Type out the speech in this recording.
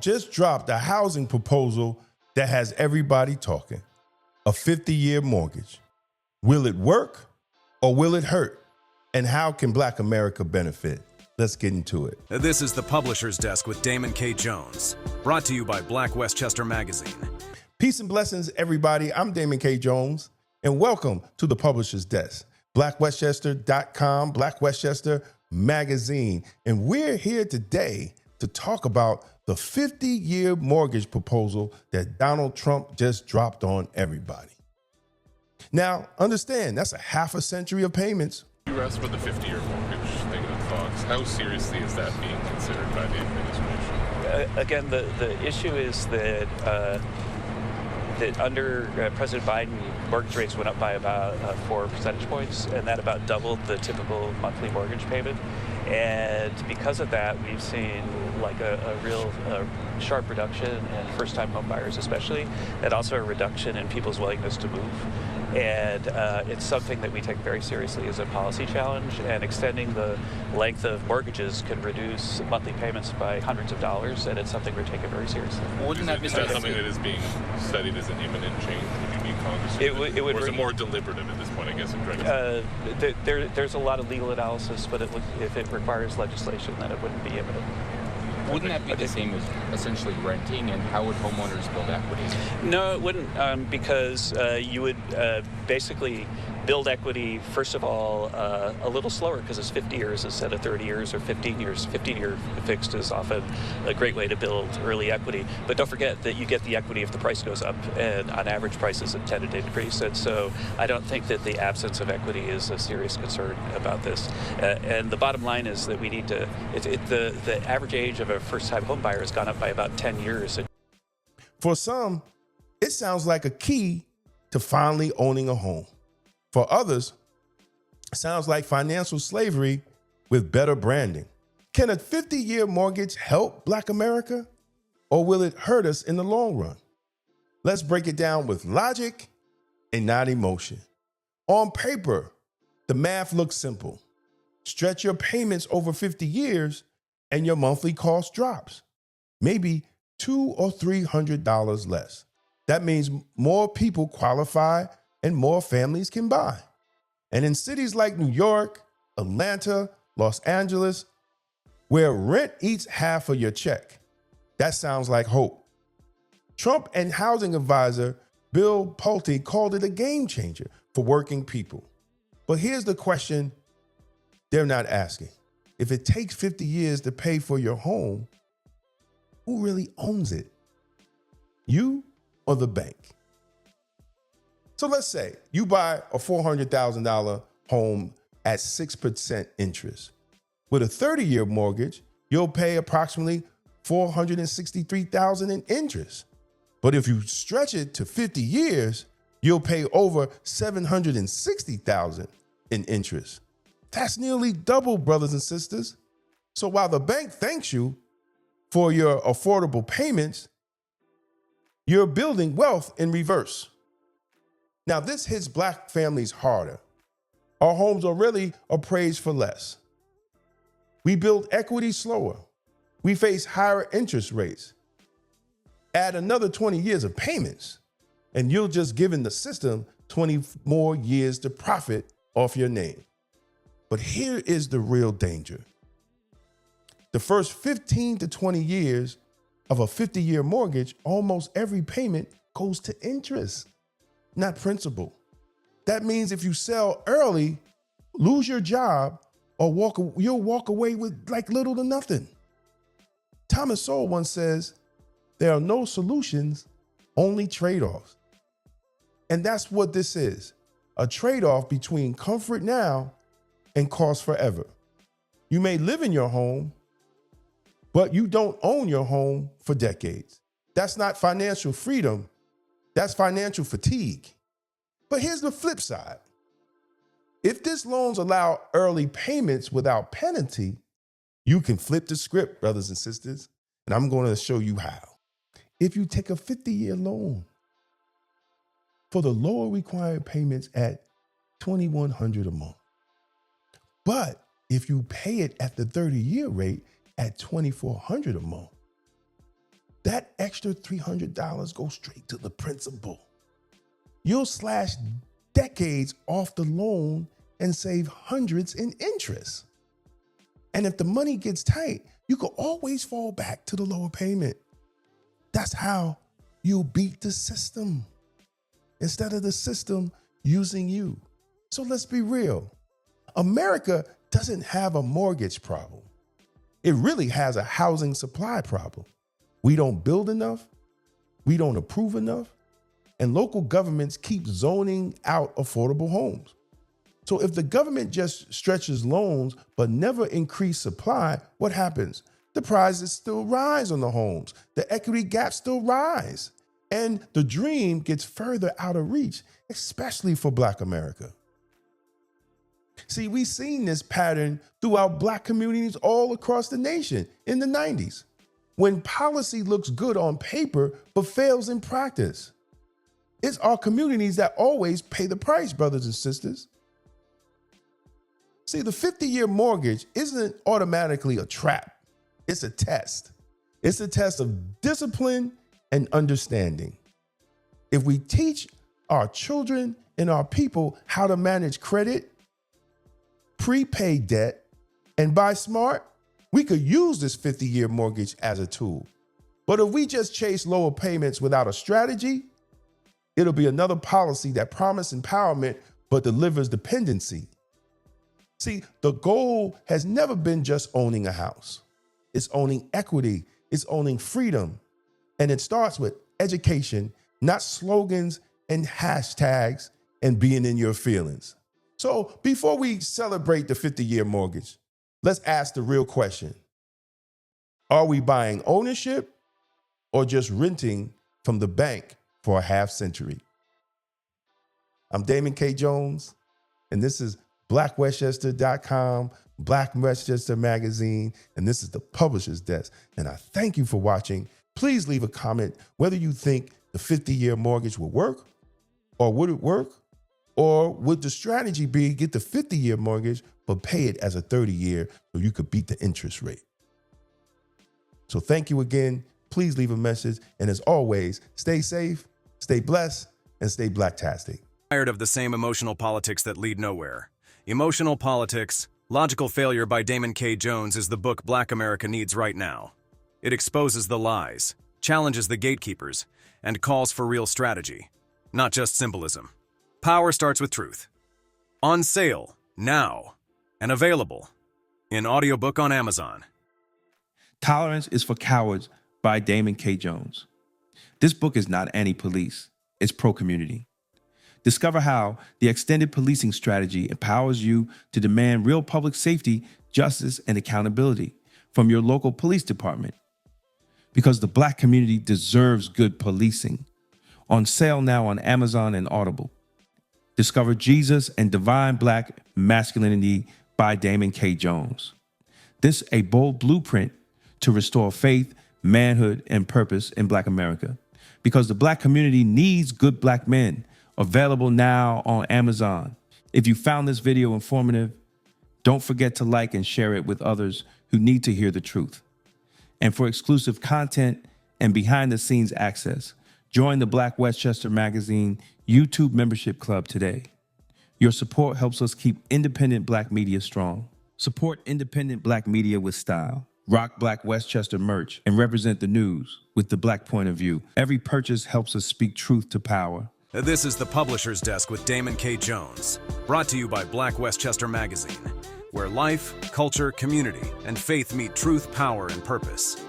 just dropped a housing proposal that has everybody talking. A 50-year mortgage. Will it work or will it hurt? And how can Black America benefit? Let's get into it. This is the Publisher's Desk with Damon K. Jones, brought to you by Black Westchester Magazine. Peace and blessings, everybody. I'm Damon K. Jones, and welcome to the Publisher's Desk. BlackWestchester.com, Black Westchester Magazine. And we're here today to talk about the 50-year mortgage proposal that Donald Trump just dropped on everybody. Now, understand, that's a half a century of payments. You asked about the 50-year mortgage negative thoughts. How seriously is that being considered by the administration? Again, the issue is that that under President Biden, mortgage rates went up by about 4 percentage points, and that about doubled the typical monthly mortgage payment. And because of that, we've seen like a real sharp reduction in first-time home buyers especially, and also a reduction in people's willingness to move. And it's something that we take very seriously as a policy challenge, and extending the length of mortgages could reduce monthly payments by hundreds of dollars, and it's something we're taking very seriously. Is that something that is being studied as an imminent change? Would you need Congress? Or is it more deliberative at this point, I guess? There's a lot of legal analysis, but if it requires legislation, then it wouldn't be imminent. Wouldn't that be the same as essentially renting, and how would homeowners build equity? No, it wouldn't, because you would basically build equity, first of all, a little slower, because it's 50 years instead of 30 years or 15 years. 15-year fixed is often a great way to build early equity. But don't forget that you get the equity if the price goes up, and on average prices have tended to increase. And so I don't think that the absence of equity is a serious concern about this. And the bottom line is that we need to, the average age of a first-time home buyer has gone up by about 10 years. For some, it sounds like a key to finally owning a home. For others, it sounds like financial slavery with better branding. Can a 50-year mortgage help Black America, or will it hurt us in the long run? Let's break it down with logic and not emotion. On paper, the math looks simple. Stretch your payments over 50 years and your monthly cost drops, maybe $200 or $300 less. That means more people qualify and more families can buy. And in cities like New York, Atlanta, Los Angeles, where rent eats half of your check, that sounds like hope. Trump and housing advisor Bill Pulte called it a game changer for working people. But here's the question they're not asking. If it takes 50 years to pay for your home, who really owns it? You or the bank? So let's say you buy a $400,000 home at 6% interest. With a 30-year mortgage, you'll pay approximately $463,000 in interest. But if you stretch it to 50 years, you'll pay over $760,000 in interest. That's nearly double, brothers and sisters. So while the bank thanks you for your affordable payments, you're building wealth in reverse. Now, this hits Black families harder. Our homes are really appraised for less. We build equity slower. We face higher interest rates. Add another 20 years of payments, and you're just giving the system 20 more years to profit off your name. But here is the real danger. The first 15 to 20 years of a 50-year mortgage, almost every payment goes to interest, not principal. That means if you sell early, lose your job, or you'll walk away with like little to nothing. Thomas Sowell once says, there are no solutions, only trade-offs. And that's what this is, a trade-off between comfort now and cost forever. You may live in your home, but you don't own your home for decades. That's not financial freedom. That's financial fatigue. But here's the flip side. If this loans allow early payments without penalty, you can flip the script, brothers and sisters. And I'm going to show you how. If you take a 50-year loan for the lower required payments at $2,100 a month, but if you pay it at the 30-year rate at $2,400 a month, that extra $300 goes straight to the principal. You'll slash decades off the loan and save hundreds in interest. And if the money gets tight, you can always fall back to the lower payment. That's how you beat the system instead of the system using you. So let's be real. America doesn't have a mortgage problem. It really has a housing supply problem. We don't build enough, we don't approve enough, and local governments keep zoning out affordable homes. So if the government just stretches loans but never increase supply, what happens? The prices still rise on the homes, the equity gaps still rise, and the dream gets further out of reach, especially for Black America. See, we've seen this pattern throughout Black communities all across the nation in the 90s, when policy looks good on paper but fails in practice. It's our communities that always pay the price, brothers and sisters. See, the 50-year mortgage isn't automatically a trap. It's a test. It's a test of discipline and understanding. If we teach our children and our people how to manage credit, prepay debt, and buy smart, we could use this 50-year mortgage as a tool. But if we just chase lower payments without a strategy, it'll be another policy that promises empowerment but delivers dependency. See, the goal has never been just owning a house. It's owning equity, it's owning freedom. And it starts with education, not slogans and hashtags and being in your feelings. So before we celebrate the 50-year mortgage, let's ask the real question. Are we buying ownership or just renting from the bank for a half century? I'm Damon K. Jones, and this is blackwestchester.com, Black Westchester Magazine, and this is the Publisher's Desk. And I thank you for watching. Please leave a comment whether you think the 50-year mortgage will work, or would it work? Or would the strategy be get the 50-year mortgage, but pay it as a 30-year so you could beat the interest rate? So thank you again. Please leave a message. And as always, stay safe, stay blessed, and stay blacktastic. Tired of the same emotional politics that lead nowhere. Emotional Politics, Logical Failure by Damon K. Jones is the book Black America needs right now. It exposes the lies, challenges the gatekeepers, and calls for real strategy, not just symbolism. Power starts with truth. On sale, now, and available in audiobook on Amazon. Tolerance is for Cowards by Damon K. Jones. This book is not anti-police, it's pro-community. Discover how the extended policing strategy empowers you to demand real public safety, justice, and accountability from your local police department. Because the Black community deserves good policing. On sale now on Amazon and Audible. Discover Jesus and Divine Black Masculinity by Damon K. Jones. This a bold blueprint to restore faith, manhood, and purpose in Black America. Because the Black community needs good Black men. Available now on Amazon. If you found this video informative, don't forget to like and share it with others who need to hear the truth. And for exclusive content and behind-the-scenes access, join the Black Westchester Magazine YouTube membership club today. Your support helps us keep independent Black media strong. Support independent Black media with style. Rock Black Westchester merch and represent the news with the Black point of view. Every purchase helps us speak truth to power. This is the Publisher's Desk with Damon K. Jones, brought to you by Black Westchester Magazine, where life, culture, community, and faith meet truth, power, and purpose.